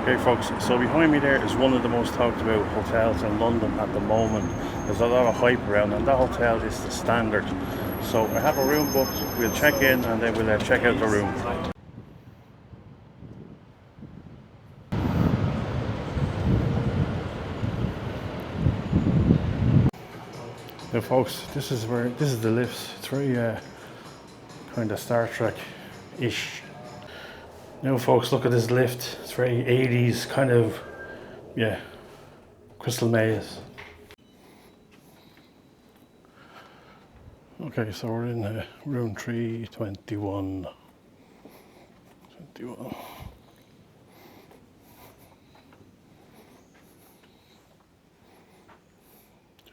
Okay folks, so behind me there is one of the most talked about hotels in London at the moment. There's a lot of hype around, and that hotel is the Standard. So I have a room booked, we'll check in and then we'll check out the room. Now folks, this is the lifts. It's very kind of Star Trek-ish. Now folks, look at this lift. It's very 80s, kind of, yeah, Crystal Maze. Okay, so we're in room 321. 21.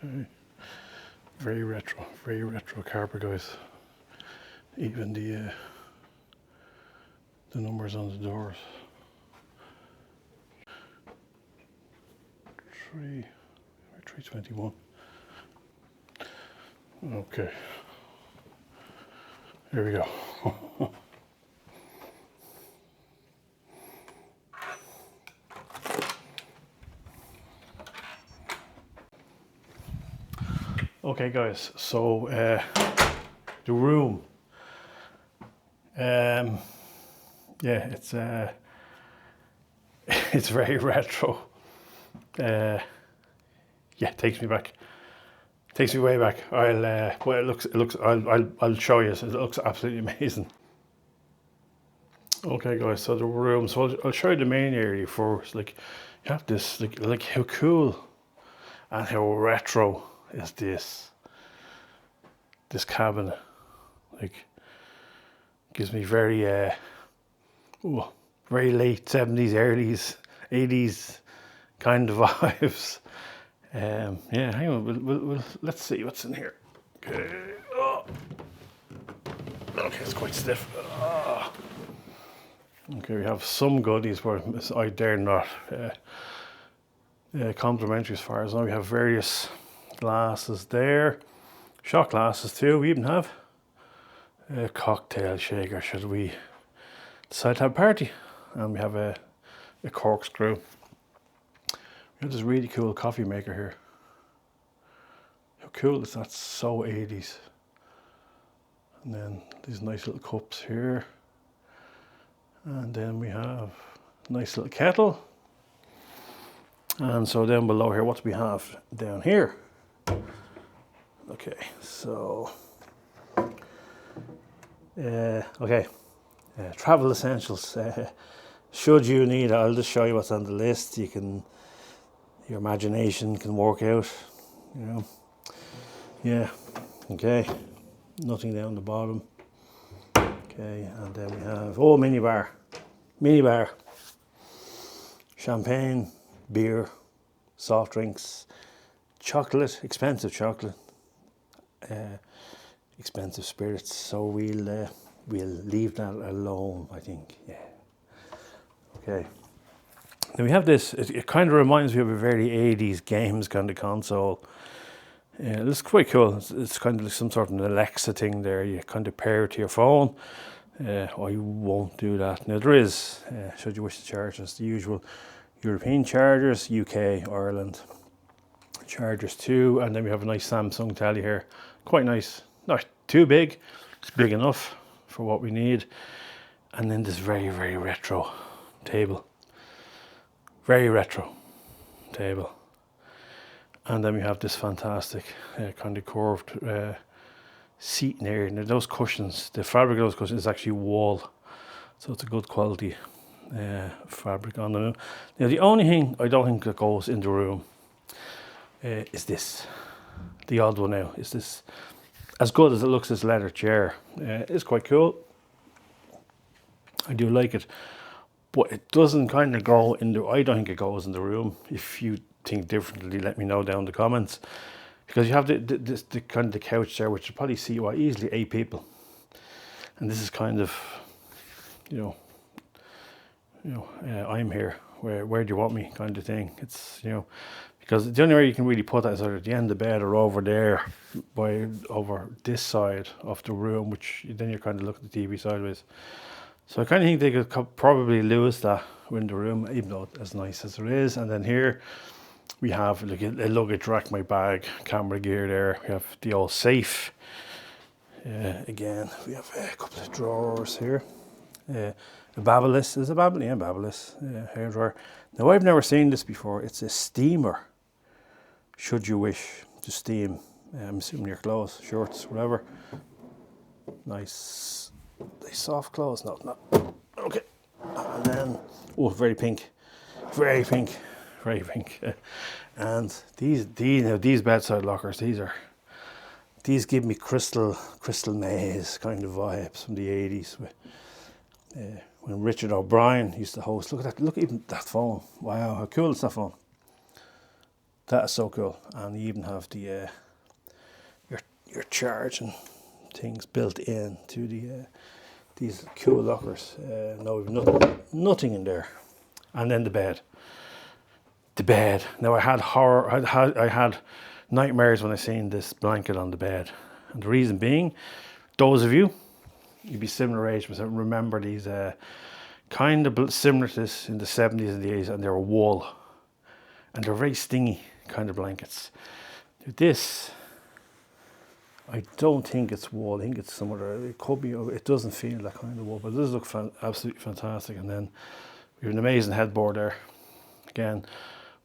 Okay. Very retro carpet, guys. Even the numbers on the doors. 321. Okay. Here we go. Okay guys, so the room, yeah, it's very retro. Yeah, takes me way back. Well, it looks. I'll show you. It looks absolutely amazing. Okay guys, so the room. So I'll show you the main area first. Like, you have this. Like how cool and how retro is this cabinet. Like, gives me very very late 70s, early 80s kind of vibes. Yeah, hang on, we'll let's see what's in here. Okay, okay, it's quite stiff. Okay, we have some goodies, but I dare not complimentary as far as now. We have various glasses there, shot glasses too. We even have a cocktail shaker should we decide to have a party, and we have a corkscrew. We have this really cool coffee maker here. How cool is that? So 80s. And then these nice little cups here, and then we have a nice little kettle. And so down below here, what do we have down here? Okay, so travel essentials. Should you need it, I'll just show you what's on the list. You can, your imagination can work out, you know. Yeah, okay, nothing down the bottom. Okay, and then we have, mini bar, champagne, beer, soft drinks, chocolate, expensive chocolate, expensive spirits. So we'll leave that alone, I think. Yeah. Okay. Then we have this. It kind of reminds me of a very 80s games kind of console. It's quite cool. It's kind of like some sort of an Alexa thing there. You kind of pair it to your phone. I won't do that. Now there is, should you wish to charge us, the usual European chargers, UK, Ireland chargers too, and then we have a nice Samsung telly here. Quite nice, not too big, it's big enough for what we need. And then this very retro table, very retro table. And then we have this fantastic kind of curved seating area. Now those cushions, the fabric of those cushions is actually wool, so it's a good quality fabric on them. Now the only thing I don't think that goes in the room is this. The odd one now is this. As good as it looks, this leather chair. It's quite cool. I do like it, but it doesn't kind of go in the. I don't think it goes in the room. If you think differently, let me know down in the comments. Because you have the kind of the couch there, which will probably seat easily 8 people, and this is kind of, I'm here. Where do you want me? Kind of thing. It's because the only way you can really put that is either at the end of the bed or over there, over this side of the room, which then you're kind of looking at the TV sideways. So I kind of think they could probably lose that in the room, even though it's as nice as it is. And then here we have like a luggage rack, my bag, camera gear there. We have the old safe. Again, we have a couple of drawers here. A Babyliss, is a Babyliss? Yeah, Babyliss, hairdryer. Now I've never seen this before. It's a steamer, should you wish to steam, I'm assuming your clothes, shorts, whatever. Nice, soft clothes, not, okay. And then, oh, very pink, very pink, very pink. And these bedside lockers, these give me crystal maze kind of vibes from the 80s. When Richard O'Brien used to host. Look at that, look even that phone. Wow, how cool is that phone? That is so cool. And you even have the your charging things built in to these cool lockers. No, we've nothing in there. And then the bed. The bed. Now I had nightmares when I seen this blanket on the bed. And the reason being, those of you, you'd be similar age, but remember these kind of similar to this in the 70s and the 80s, and they were wool. And they're very stingy kind of blankets. This, I don't think it's wool. I think it's some other. It could be. It doesn't feel that kind of wool, but it does look absolutely fantastic. And then we have an amazing headboard there. Again,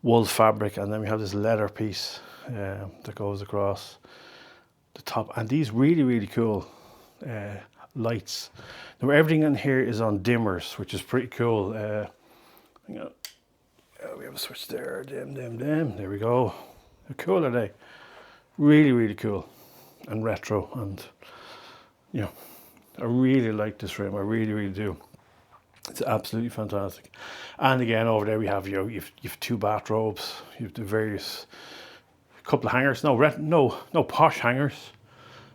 wool fabric, and then we have this leather piece that goes across the top. And these really cool lights. Now everything in here is on dimmers, which is pretty cool. We have a switch there. Dim. There we go. How cool are they? Really cool. And retro, and I really like this room. I really do. It's absolutely fantastic. And again, over there we have you've 2 bathrobes. You have the various couple of hangers. No posh hangers.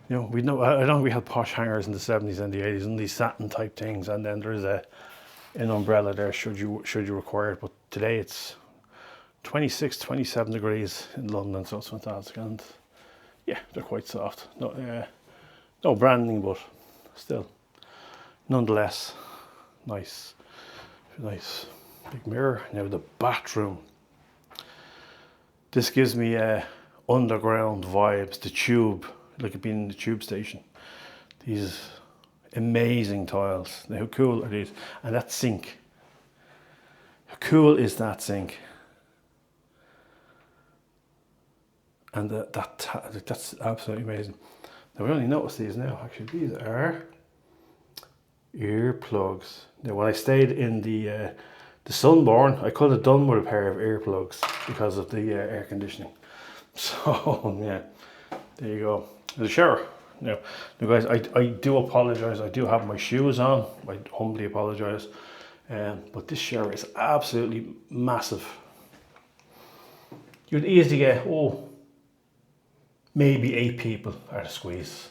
I don't think we had posh hangers in the 70s and the 80s, and these satin type things. And then there's an umbrella there should you require it. But today it's 26, 27 degrees in London, so it's fantastic. And yeah, they're quite soft. No branding, but still, nonetheless, nice big mirror. Now the bathroom. This gives me underground vibes. The tube, like it being in the tube station. These amazing tiles. Now, how cool are these? And that sink. How cool is that sink? And that's absolutely amazing. Now we only noticed these now. Actually, these are earplugs. Now when I stayed in the Sunborn, I could have done with a pair of earplugs because of the air conditioning. So yeah, there you go. There's a shower. Now guys, I do apologise. I do have my shoes on. I humbly apologise. But this shower is absolutely massive. You'd easily get maybe 8 people at a squeeze.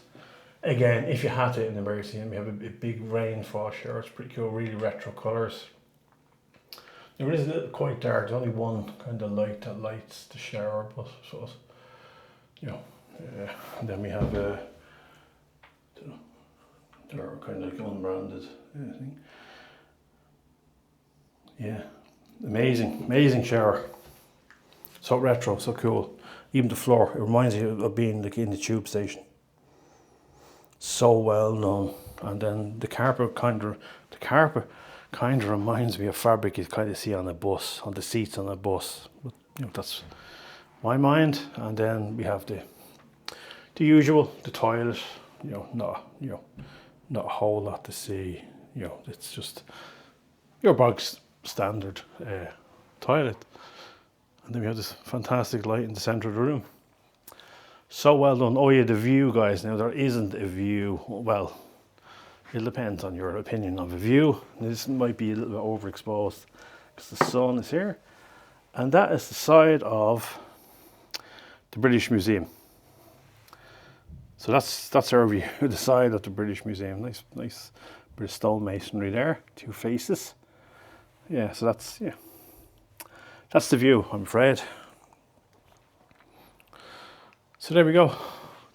Again, if you had it in emergency, and we have a big rainfall shower, it's pretty cool, really retro colours. It is a little quite dark. There's only one kind of light that lights the shower, but so and then we have they're kind of like unbranded thing. Yeah, amazing shower. So retro, so cool. Even the floor, it reminds you of being like in the tube station. So well done. And then the carpet kind of reminds me of fabric you kind of see on a bus, on the seats on a bus. But that's my mind. And then we have the usual, the toilet. Not a whole lot to see. It's just your box standard toilet. And then we have this fantastic light in the centre of the room. So well done. Oh yeah, the view, guys. Now there isn't a view. Well, it depends on your opinion of a view. This might be a little bit overexposed because the sun is here. And that is the side of the British Museum. So that's our view, the side of the British Museum. Nice bit of stone masonry there, 2 faces. Yeah, so that's the view, I'm afraid. So there we go.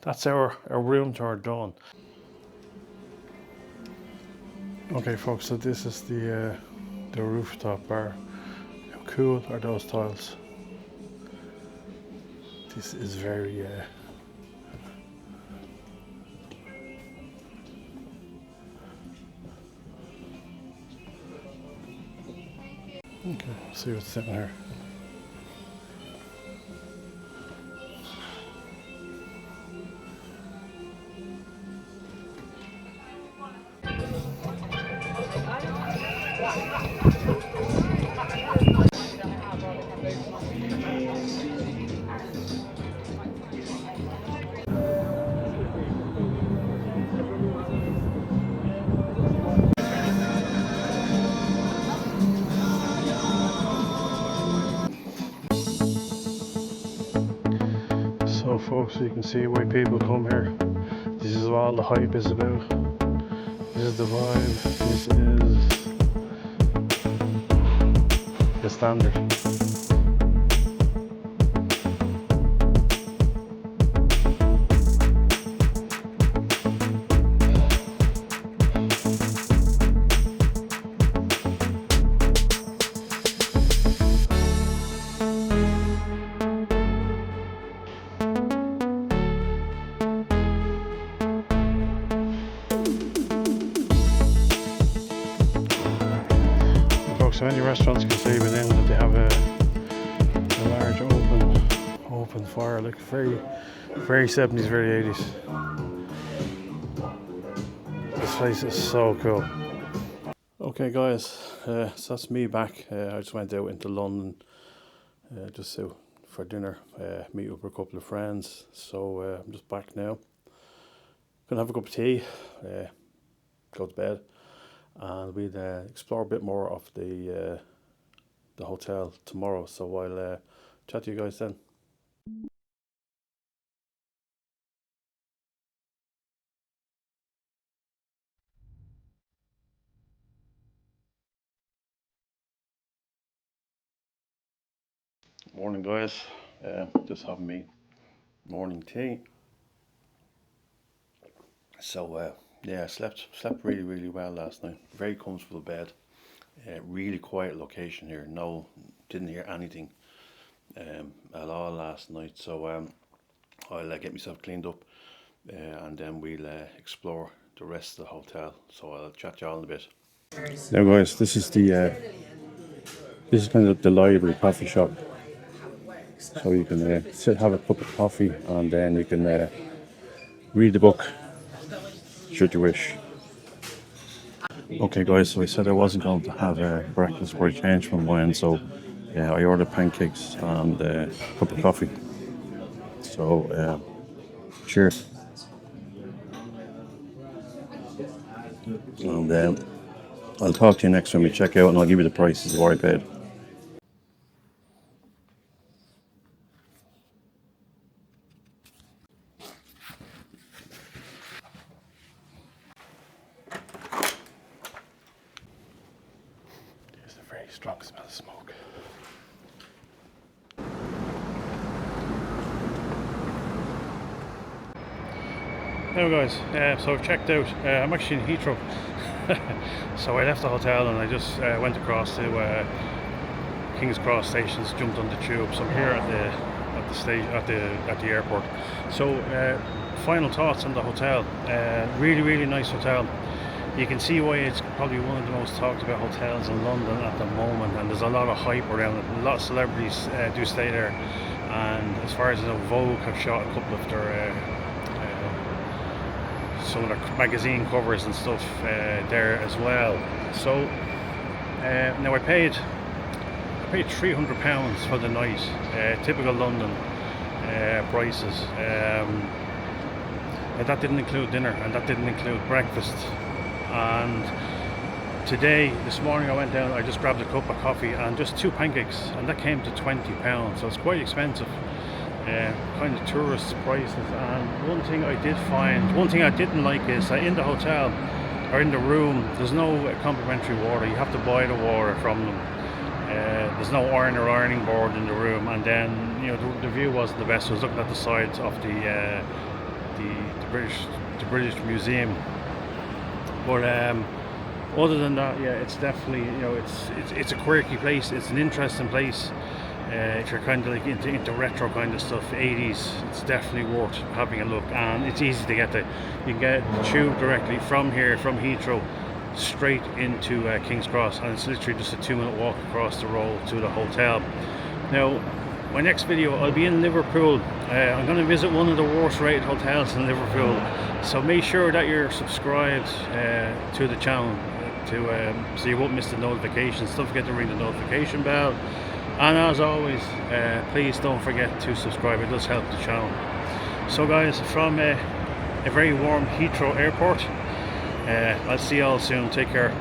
That's our room tour done. Okay, folks. So this is the rooftop bar. How cool are those tiles? This is very. Okay, let's see what's in here. So, folks, you can see why people come here. This is what all the hype is about. This is the vibe. This is the standard. So many restaurants can see within that they have a large open fire, like very 70s, very 80s. This place is so cool. Okay, guys, so that's me back. I just went out into London just out for dinner, meet up with a couple of friends. So I'm just back now. Gonna have a cup of tea, go to bed. And we'll explore a bit more of the hotel tomorrow. So I'll chat to you guys then. Morning, guys. Just having me morning tea. So yeah, slept really well last night. Very comfortable bed. Really quiet location here. No, didn't hear anything at all last night. So I'll get myself cleaned up, and then we'll explore the rest of the hotel. So I'll chat to you all in a bit. Now, guys, this is kind of the library coffee shop. So you can sit, have a cup of coffee, and then you can read the book should you wish. Okay, guys, so I said I wasn't going to have breakfast, but I changed my mind. So yeah, I ordered pancakes and a cup of coffee. So cheers. And I'll talk to you next when we check out, and I'll give you the prices of what I paid. There's a very strong smell of smoke. Now, guys, so I've checked out. I'm actually in Heathrow. So I left the hotel and I just went across to King's Cross stations, jumped on the tube. So I'm here at the airport. So final thoughts on the hotel. Really nice hotel. You can see why it's probably one of the most talked about hotels in London at the moment, and there's a lot of hype around it. A lot of celebrities do stay there, and as far as I know, Vogue have shot a couple of their some of their magazine covers and stuff there as well. So now I paid £300 for the night, typical London prices. But that didn't include dinner, and that didn't include breakfast. And this morning I went down, I just grabbed a cup of coffee and just 2 pancakes, and that came to £20. So it's quite expensive. Kind of tourist prices. And one thing I didn't like is that in the hotel or in the room there's no complimentary water. You have to buy the water from them. There's no ironing board in the room, and then the view wasn't the best. I was looking at the sides of the British Museum, but Other than that, yeah, it's definitely, you know, it's a quirky place. It's an interesting place. If you're kind of like into retro kind of stuff, 80s, it's definitely worth having a look. And it's easy to get to. You can get the tube directly from here, from Heathrow, straight into King's Cross, and it's literally just a 2-minute walk across the road to the hotel. Now, my next video, I'll be in Liverpool. I'm going to visit one of the worst rated hotels in Liverpool, so make sure that you're subscribed to the channel so you won't miss the notifications. Don't forget to ring the notification bell, and as always, please don't forget to subscribe. It does help the channel. So guys, from a very warm Heathrow airport, I'll see you all soon. Take care.